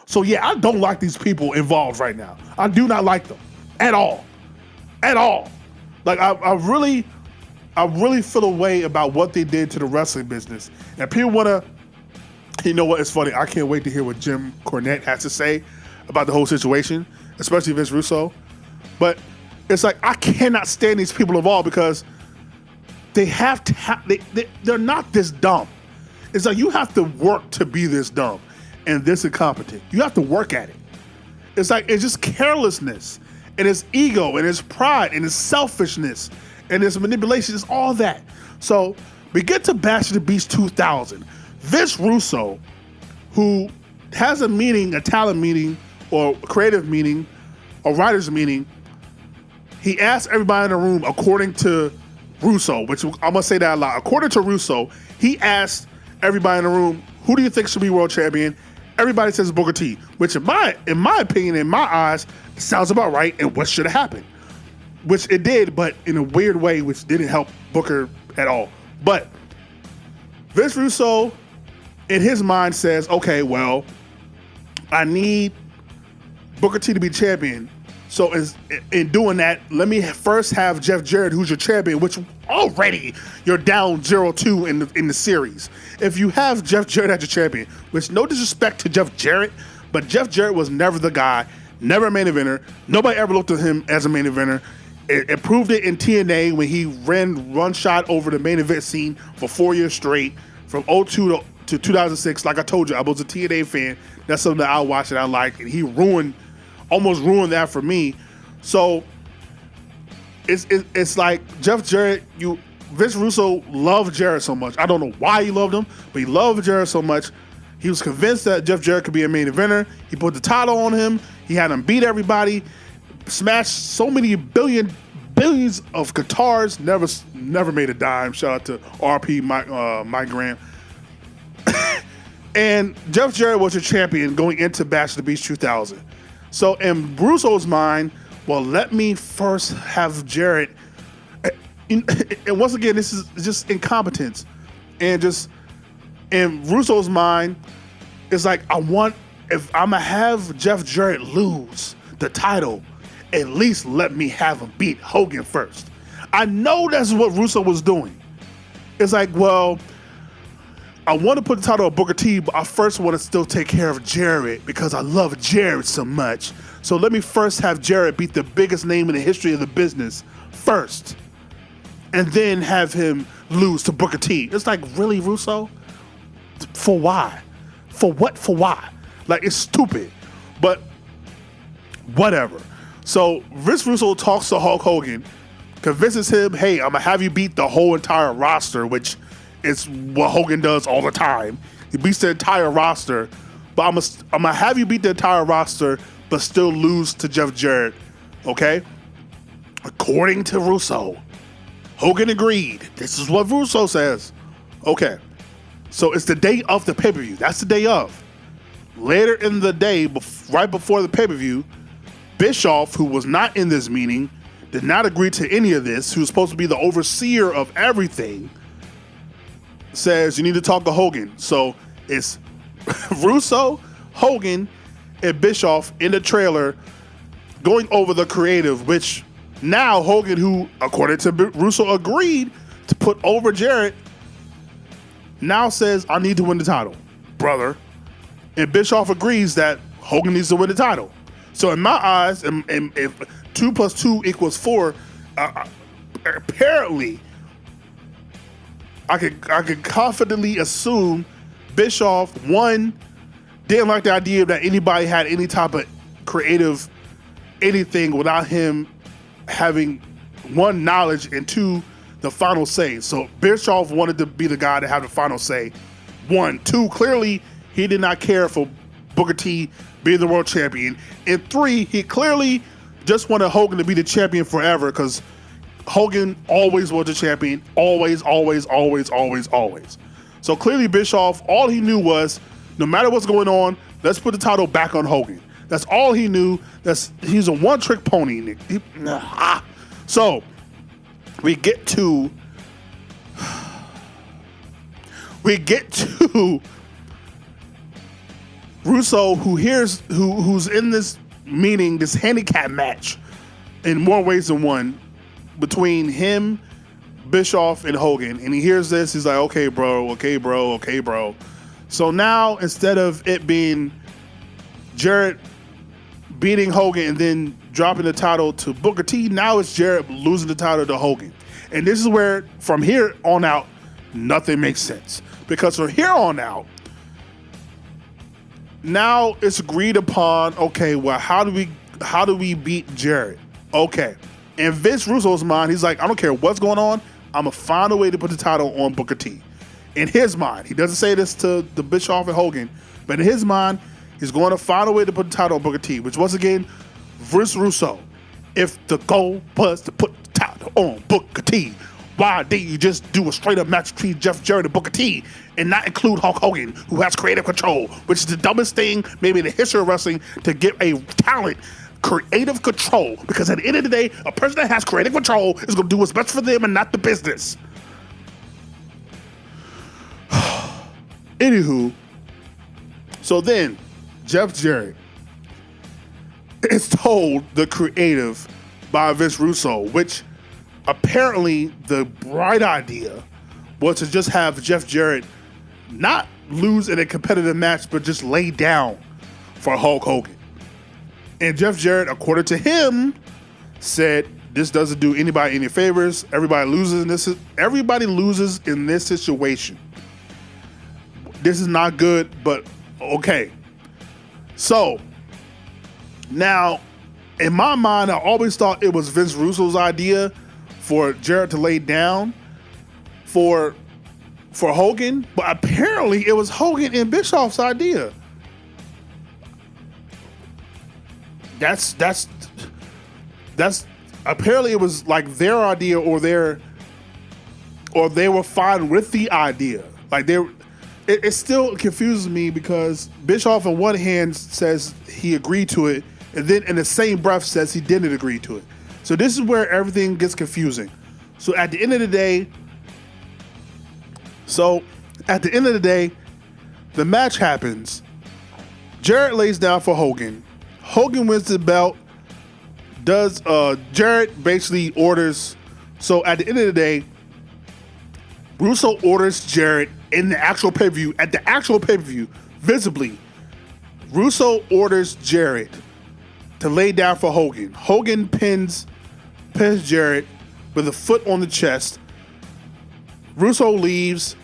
So yeah, I don't like these people involved right now. I do not like them at all. At all. Like I really feel a way about what they did to the wrestling business. And people wanna, you know what, it's funny. I can't wait to hear what Jim Cornette has to say about the whole situation, especially Vince Russo. But it's like, I cannot stand these people involved because they have to they're not this dumb. It's like, you have to work to be this dumb and this incompetent. You have to work at it. It's like, it's just carelessness and it's ego and it's pride and it's selfishness and it's manipulation. It's all that. So we get to Bash of the Beast 2000. Vince Russo, who has a meeting, a talent meeting or creative meeting or writer's meeting, he asked everybody in the room, according to Russo, which I'm gonna say that a lot. According to Russo, he asked everybody in the room, who do you think should be world champion? Everybody says Booker T, which in my opinion, in my eyes, sounds about right and what should have happened. Which it did, but in a weird way, which didn't help Booker at all. But Vince Russo, in his mind, says, okay, well, I need Booker T to be champion. So in doing that, let me first have Jeff Jarrett, who's your champion, which already you're down 0-2 in the series. If you have Jeff Jarrett as your champion, which no disrespect to Jeff Jarrett, but Jeff Jarrett was never the guy, never a main eventer. Nobody ever looked at him as a main eventer. It proved it in TNA when he ran one shot over the main event scene for 4 years straight, from 2002 to 2006. Like I told you, I was a TNA fan. That's something that I watched and I like, and he almost ruined that for me. So it's like Jeff Jarrett, Vince Russo loved Jarrett so much. I don't know why he loved him, but he loved Jarrett so much. He was convinced that Jeff Jarrett could be a main eventer. He put the title on him. He had him beat everybody, smashed so many billions of guitars, never made a dime. Shout out to RP Mike Graham. And Jeff Jarrett was your champion going into Bash of the Beast 2000. So in Russo's mind, well, let me first have Jarrett. And once again, this is just incompetence. And just in Russo's mind, it's like, if I'm going to have Jeff Jarrett lose the title, at least let me have him beat Hogan first. I know that's what Russo was doing. It's like, well, I want to put the title on Booker T, but I first want to still take care of Jarrett because I love Jarrett so much. So let me first have Jarrett beat the biggest name in the history of the business first, and then have him lose to Booker T. It's like, really, Russo? For why? For what? For why? Like, it's stupid. But whatever. So Vince Russo talks to Hulk Hogan, convinces him, hey, I'm going to have you beat the whole entire roster, which is what Hogan does all the time. He beats the entire roster, but I'm gonna have you beat the entire roster, but still lose to Jeff Jarrett, okay? According to Russo, Hogan agreed. This is what Russo says. Okay, so it's the day of the pay-per-view. That's the day of. Later in the day, right before the pay-per-view, Bischoff, who was not in this meeting, did not agree to any of this, who was supposed to be the overseer of everything, says you need to talk to Hogan. So it's Russo, Hogan, and Bischoff in the trailer going over the creative, which now Hogan, who according to Russo agreed to put over Jarrett, now says, I need to win the title, brother. And Bischoff agrees that Hogan needs to win the title. So in my eyes, and if 2 + 2 = 4, apparently I could confidently assume Bischoff, one, didn't like the idea that anybody had any type of creative anything without him having, one, knowledge, and two, the final say. So Bischoff wanted to be the guy to have the final say. 1. 2, clearly he did not care for Booker T being the world champion. And 3, he clearly just wanted Hogan to be the champion forever because Hogan always was the champion. Always, always, always, always, always. So clearly Bischoff, all he knew was, no matter what's going on, let's put the title back on Hogan. That's all he knew. He's a one-trick pony. So we get to Russo, who's in this meeting, this handicap match, in more ways than one, between him, Bischoff, and Hogan, and he hears this, he's like, okay, bro. So now, instead of it being Jarrett beating Hogan and then dropping the title to Booker T, now it's Jarrett losing the title to Hogan. And this is where, from here on out, nothing makes sense. Because from here on out, now it's agreed upon, okay, well, how do we beat Jarrett? Okay. In Vince Russo's mind, he's like, I don't care what's going on, I'm going to find a way to put the title on Booker T. In his mind, he doesn't say this to the Bischoff and Hogan, but in his mind, he's going to find a way to put the title on Booker T, which once again, Vince Russo, if the goal was to put the title on Booker T, why didn't you just do a straight up match between Jeff Jarrett and Booker T and not include Hulk Hogan, who has creative control, which is the dumbest thing maybe in the history of wrestling, to give a talent creative control, because at the end of the day, a person that has creative control is going to do what's best for them and not the business. Anywho, so then Jeff Jarrett is told the creative by Vince Russo, which apparently the bright idea was to just have Jeff Jarrett not lose in a competitive match, but just lay down for Hulk Hogan. And Jeff Jarrett, according to him, said, this doesn't do anybody any favors. Everybody loses in this situation. This is not good, but okay. So, now, in my mind, I always thought it was Vince Russo's idea for Jarrett to lay down for Hogan, but apparently it was Hogan and Bischoff's idea. That's apparently it was like their idea, or they were fine with the idea. Like it still confuses me, because Bischoff on one hand says he agreed to it, and then in the same breath says he didn't agree to it. So this is where everything gets confusing. So at the end of the day, the match happens. Jarrett lays down for Hogan. Hogan wins the belt. Jarrett basically orders. So at the end of the day, Russo orders Jarrett in the actual pay-per-view. At the actual pay-per-view, visibly, Russo orders Jarrett to lay down for Hogan. Hogan pins Jarrett with a foot on the chest. Russo leaves.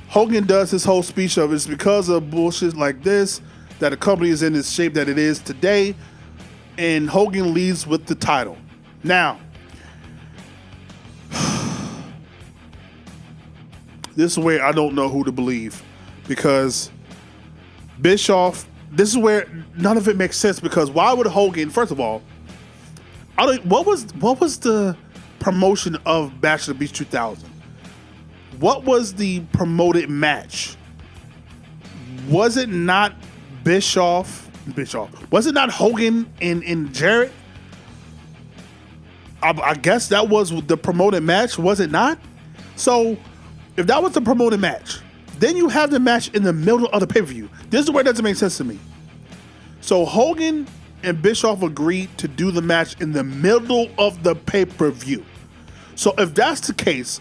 Hogan does his whole speech of it's because of bullshit like this that the company is in the shape that it is today, and Hogan leaves with the title. Now, this is where I don't know who to believe, because Bischoff, this is where none of it makes sense, because why would Hogan, first of all, what was the promotion of Bash of the Beach 2000? What was the promoted match? Was it not Bischoff? Was it not Hogan and Jarrett? I guess that was the promoted match, was it not? So, if that was the promoted match, then you have the match in the middle of the pay-per-view. This is where it doesn't make sense to me. So Hogan and Bischoff agreed to do the match in the middle of the pay-per-view. So if that's the case,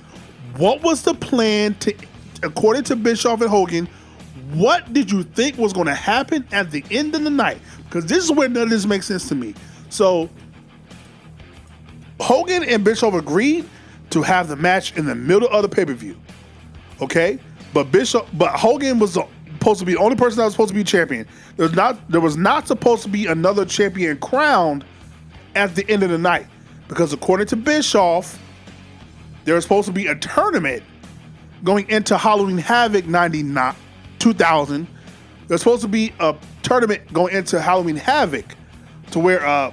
what was the plan according to Bischoff and Hogan, what did you think was going to happen at the end of the night? Because this is where none of this makes sense to me. So Hogan and Bischoff agreed to have the match in the middle of the pay-per-view. Okay? But Hogan was supposed to be the only person that was supposed to be champion. There was not supposed to be another champion crowned at the end of the night. Because according to Bischoff, there was supposed to be a tournament going into Halloween Havoc 2000. There's supposed to be a tournament going into Halloween Havoc to where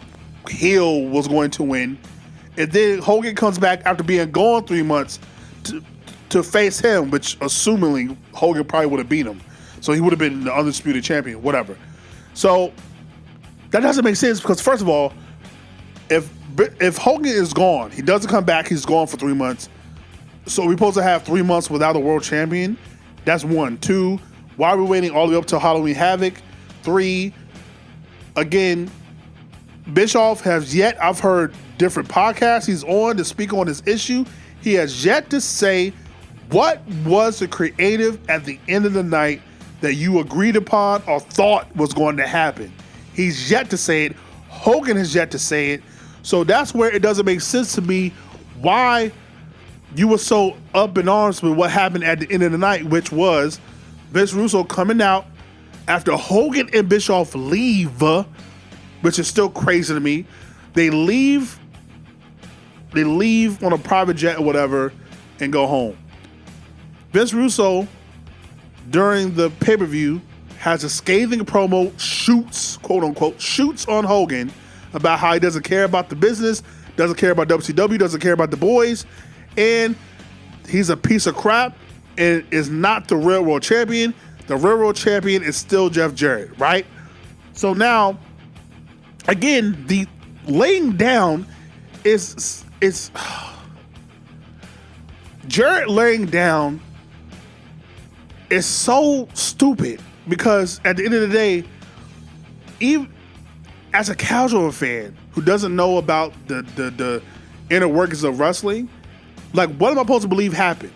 Heel was going to win. And then Hogan comes back after being gone 3 months to face him, which assumingly Hogan probably would have beat him. So he would have been the undisputed champion, whatever. So that doesn't make sense, because first of all, if Hogan is gone, he doesn't come back, he's gone for 3 months. So we're supposed to have 3 months without a world champion. That's one. Two, Why are we waiting all the way up till Halloween Havoc? 3, again, Bischoff has yet, I've heard different podcasts he's on to speak on this issue. He has yet to say what was the creative at the end of the night that you agreed upon or thought was going to happen. He's yet to say it. Hogan has yet to say it. So that's where it doesn't make sense to me why you were so up in arms with what happened at the end of the night, which was Vince Russo coming out after Hogan and Bischoff leave, which is still crazy to me. They leave on a private jet or whatever and go home. Vince Russo, during the pay-per-view, has a scathing promo, shoots, quote unquote, shoots on Hogan about how he doesn't care about the business, doesn't care about WCW, doesn't care about the boys, and he's a piece of crap and is not the real world champion. The real world champion is still Jeff Jarrett, right? So now, again, the laying down is Jarrett laying down is so stupid because at the end of the day, even as a casual fan who doesn't know about the inner workings of wrestling, like, what am I supposed to believe happened?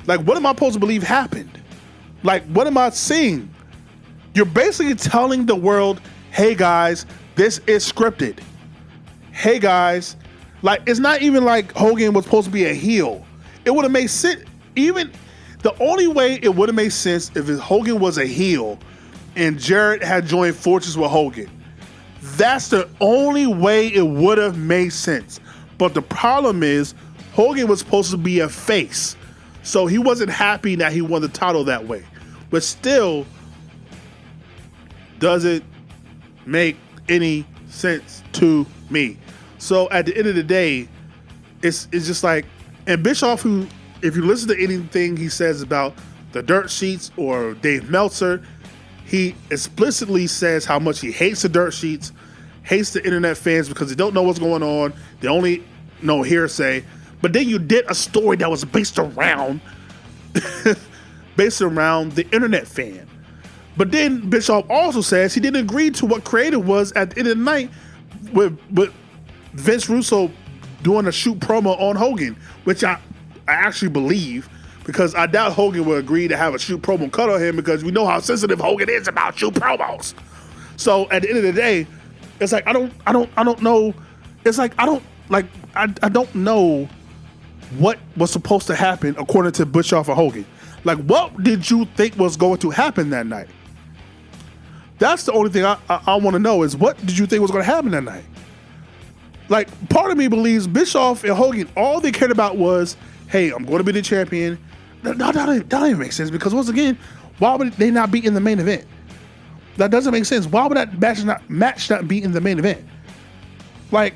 Like, what am I supposed to believe happened? Like, what am I seeing? You're basically telling the world, hey guys, this is scripted. Hey guys, like, it's not even like Hogan was supposed to be a heel. It would have made sense. Even the only way it would have made sense if Hogan was a heel and Jarrett had joined forces with Hogan. That's the only way it would have made sense. But the problem is, Hogan was supposed to be a face. So he wasn't happy that he won the title that way. But still, doesn't make any sense to me. So at the end of the day, it's just like, and Bischoff, who, if you listen to anything he says about the dirt sheets or Dave Meltzer, he explicitly says how much he hates the dirt sheets, hates the internet fans because they don't know what's going on. They only know hearsay. But then you did a story that was based around the internet fan. But then Bischoff also says he didn't agree to what creative was at the end of the night with Vince Russo doing a shoot promo on Hogan, which I actually believe, because I doubt Hogan would agree to have a shoot promo cut on him because we know how sensitive Hogan is about shoot promos. So at the end of the day, it's like I don't know. It's like I don't know what was supposed to happen according to Bischoff or Hogan. Like, what did you think was going to happen that night? That's the only thing I want to know is, what did you think was going to happen that night? Like, part of me believes Bischoff and Hogan, all they cared about was, hey, I'm going to be the champion. That don't even make sense, because once again, why would they not be in the main event? That doesn't make sense. Why would that match not be in the main event? Like,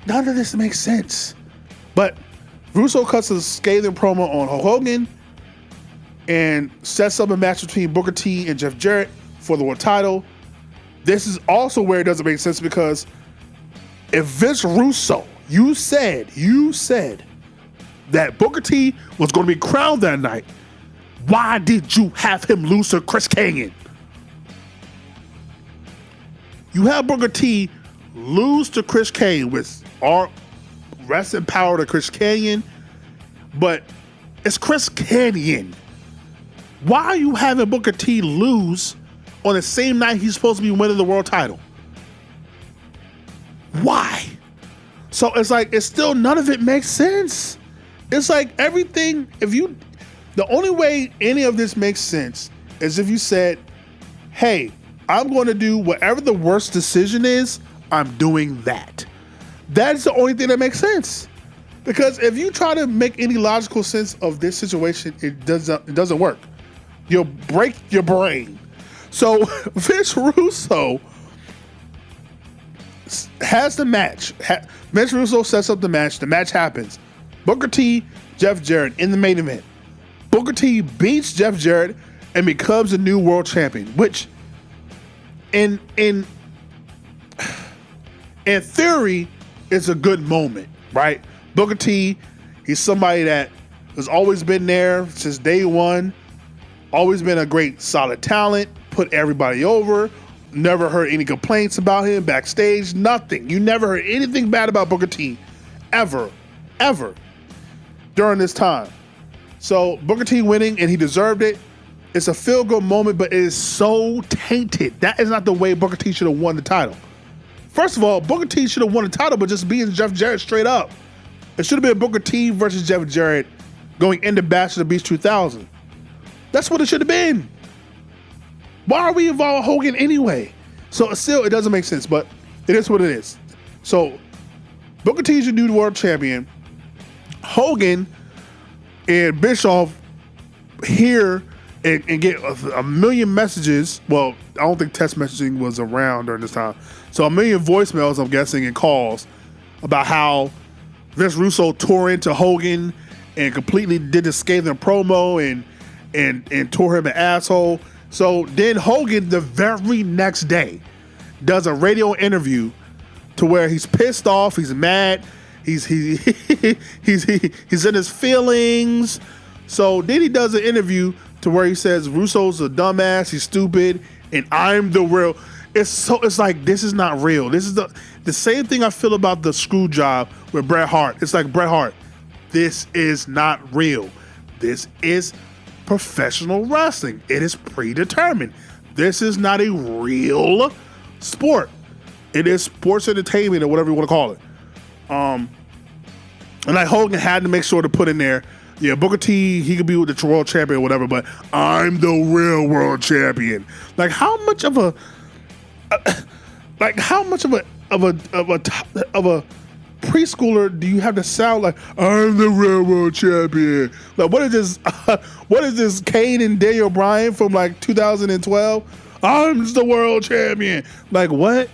none of this makes sense. But Russo cuts a scathing promo on Hogan and sets up a match between Booker T and Jeff Jarrett for the world title. This is also where it doesn't make sense, because if Vince Russo, you said that Booker T was going to be crowned that night, why did you have him lose to Chris Kanyon? You have Booker T lose to Chris Kanyon, with our rest in power to Chris Kanyon, but it's Chris Kanyon. Why are you having Booker T lose on the same night he's supposed to be winning the world title? Why? So it's like, it's still, none of it makes sense. It's like everything, the only way any of this makes sense is if you said, hey, I'm going to do whatever the worst decision is, I'm doing that. That's the only thing that makes sense. Because if you try to make any logical sense of this situation, it doesn't work. You'll break your brain. So Vince Russo has the match. Vince Russo sets up the match. The match happens. Booker T, Jeff Jarrett in the main event. Booker T beats Jeff Jarrett and becomes the new world champion, which in theory is a good moment, right? Booker T, he's somebody that has always been there since day one. Always been a great, solid talent. Put everybody over. Never heard any complaints about him backstage. Nothing. You never heard anything bad about Booker T, ever, during this time. So Booker T winning, and he deserved it. It's a feel-good moment, but it is so tainted. That is not the way Booker T should have won the title. First of all, Booker T should have won the title, but just being Jeff Jarrett straight up. It should have been Booker T versus Jeff Jarrett going into Bash of the Beach 2000. That's what it should have been. Why are we involving Hogan anyway? So still, it doesn't make sense, but it is what it is. So Booker T is your new world champion. Hogan and Bischoff hear and get a million messages. Well, I don't think text messaging was around during this time. So a million voicemails, I'm guessing, and calls about how Vince Russo tore into Hogan and completely did the scathing promo and tore him an asshole. So then Hogan, the very next day, does a radio interview to where he's pissed off, he's mad, he's in his feelings. So then he does an interview to where he says Russo's a dumbass, he's stupid, and I'm the real. It's like, this is not real. This is the same thing I feel about the screw job with Bret Hart. It's like, Bret Hart, this is not real. This is professional wrestling. It is predetermined. This is not a real sport. It is sports entertainment or whatever you want to call it. And like Hogan had to make sure to put in there, yeah, Booker T, he could be with the world champion or whatever, but I'm the real world champion. Like how much of a preschooler do you have to sound like? I'm the real world champion. Like what is this? What is this? Kane and Daniel Bryan from like 2012? I'm the world champion. Like what?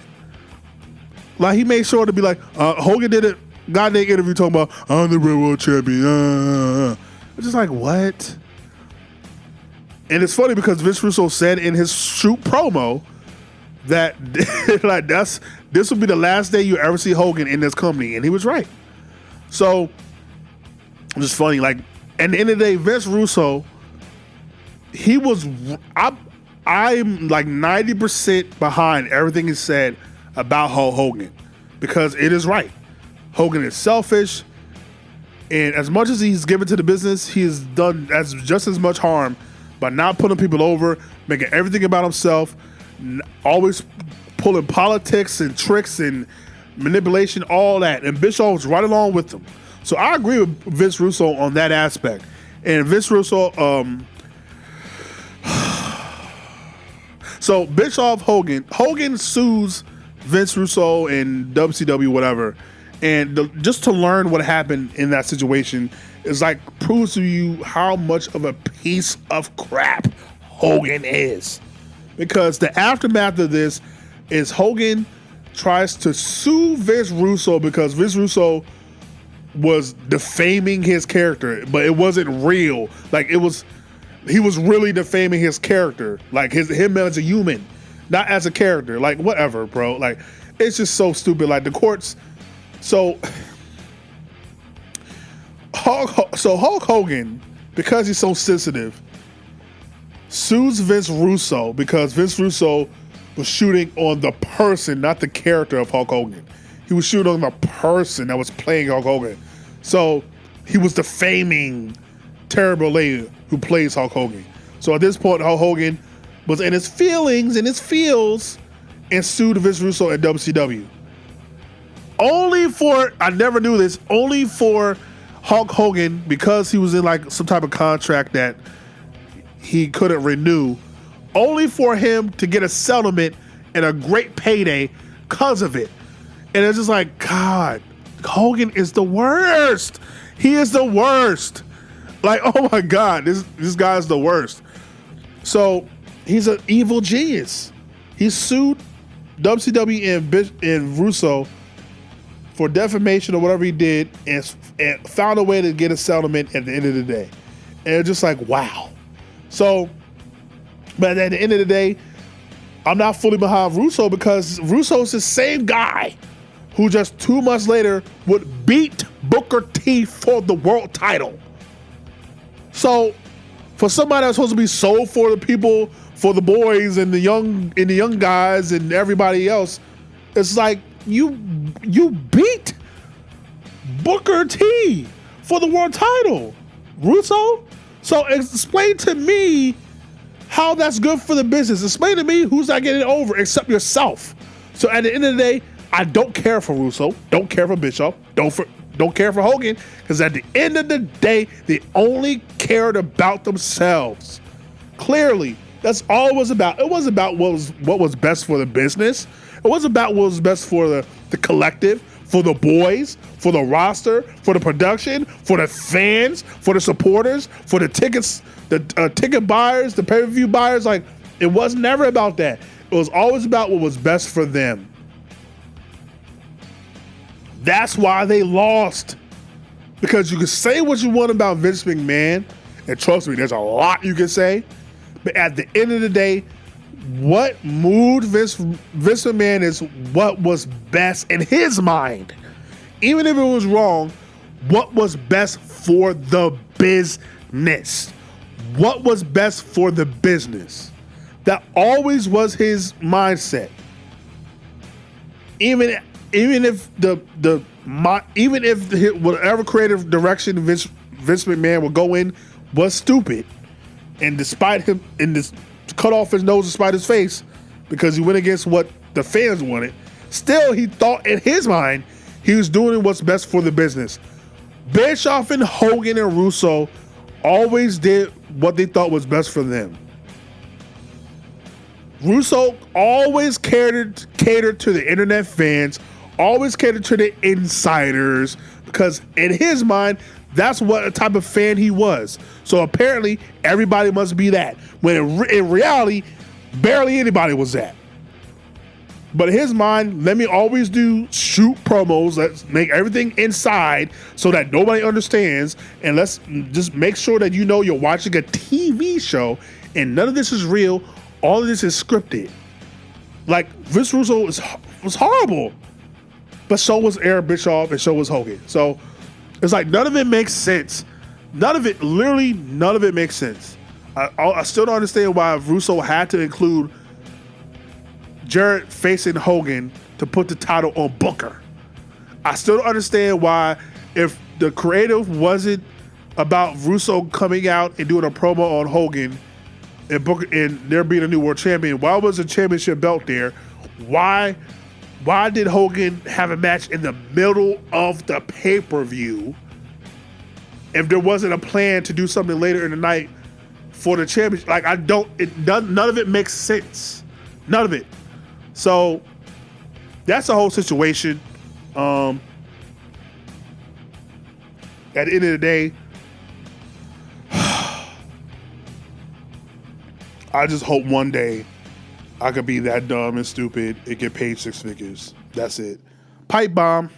Like he made sure to be like Hogan did it. Goddamn interview talking about I'm the real world champion. It's just like what? And it's funny because Vince Russo said in his shoot promo that like this will be the last day you ever see Hogan in this company, and he was right. So it's just funny. Like at the end of the day, Vince Russo, I'm like 90% behind everything he said about Hulk Hogan because it is right. Hogan is selfish, and as much as he's given to the business, he has done just as much harm by not putting people over, making everything about himself, always pulling politics and tricks and manipulation, all that. And Bischoff was right along with him. So I agree with Vince Russo on that aspect. And Vince Russo, so Bischoff, Hogan sues Vince Russo and WCW, whatever. And just to learn what happened in that situation is like proves to you how much of a piece of crap Hogan is. Because the aftermath of this is Hogan tries to sue Vince Russo because Vince Russo was defaming his character, but it wasn't real. Like he was really defaming his character, like him as a human, not as a character. Like whatever, bro. Like it's just so stupid. Like the courts. So Hulk Hogan, because he's so sensitive, sues Vince Russo because Vince Russo was shooting on the person, not the character of Hulk Hogan. He was shooting on the person that was playing Hulk Hogan. So he was defaming Terrible Lady who plays Hulk Hogan. So at this point, Hulk Hogan was in his feelings, in his feels, and sued Vince Russo at WCW. Only for, I never knew this, only for Hulk Hogan, because he was in like some type of contract that he couldn't renew, only for him to get a settlement and a great payday because of it. And it's just like, God, Hogan is the worst. He is the worst. Like, oh my God, this guy's the worst. So he's an evil genius. He sued WCW and Russo for defamation or whatever he did, and found a way to get a settlement at the end of the day. And it's just like, wow. So, but at the end of the day, I'm not fully behind Russo because Russo's the same guy who just 2 months later would beat Booker T for the world title. So For somebody that's supposed to be sold for the people, for the boys and the young guys and everybody else, it's like you beat Booker T for the world title, Russo. So explain to me how that's good for the business. Explain to me who's not getting over except yourself. So at the end of the day, I don't care for Russo, don't care for Bischoff, don't care for Hogan, because at the end of the day, they only cared about themselves. Clearly, that's all it was about. It wasn't about what was best for the business. It wasn't about what was best for the collective, for the boys, for the roster, for the production, for the fans, for the supporters, for the tickets, the ticket buyers, the pay-per-view buyers. Like, it was never about that. It was always about what was best for them. That's why they lost. Because you can say what you want about Vince McMahon, and trust me, there's a lot you can say, but at the end of the day, what moved Vince McMahon is what was best in his mind. Even if it was wrong, what was best for the business. What was best for the business. That always was his mindset. Even if whatever creative direction Vince McMahon would go in was stupid, and despite him in this cut off his nose despite his face because he went against what the fans wanted, still he thought in his mind he was doing what's best for the business. Bischoff and Hogan and Russo always did what they thought was best for them. Russo always catered to the internet fans, always catered to the insiders, because in his mind, that's what type of fan he was. So apparently, everybody must be that. When in reality, barely anybody was that. But in his mind, let me always shoot promos. Let's make everything inside so that nobody understands. And let's just make sure that you know you're watching a TV show and none of this is real. All of this is scripted. Like, Vince Russo was horrible. But so was Eric Bischoff and so was Hogan. So it's like none of it makes sense. None of it makes sense. I still don't understand why Russo had to include Jarrett facing Hogan to put the title on Booker. I still don't understand why, if the creative wasn't about Russo coming out and doing a promo on Hogan and Booker and there being a new world champion, why was the championship belt there? Why did Hogan have a match in the middle of the pay-per-view if there wasn't a plan to do something later in the night for the championship? Like, none of it makes sense. None of it. So that's the whole situation. At the end of the day, I just hope one day I could be that dumb and stupid and get paid 6 figures. That's it. Pipe bomb.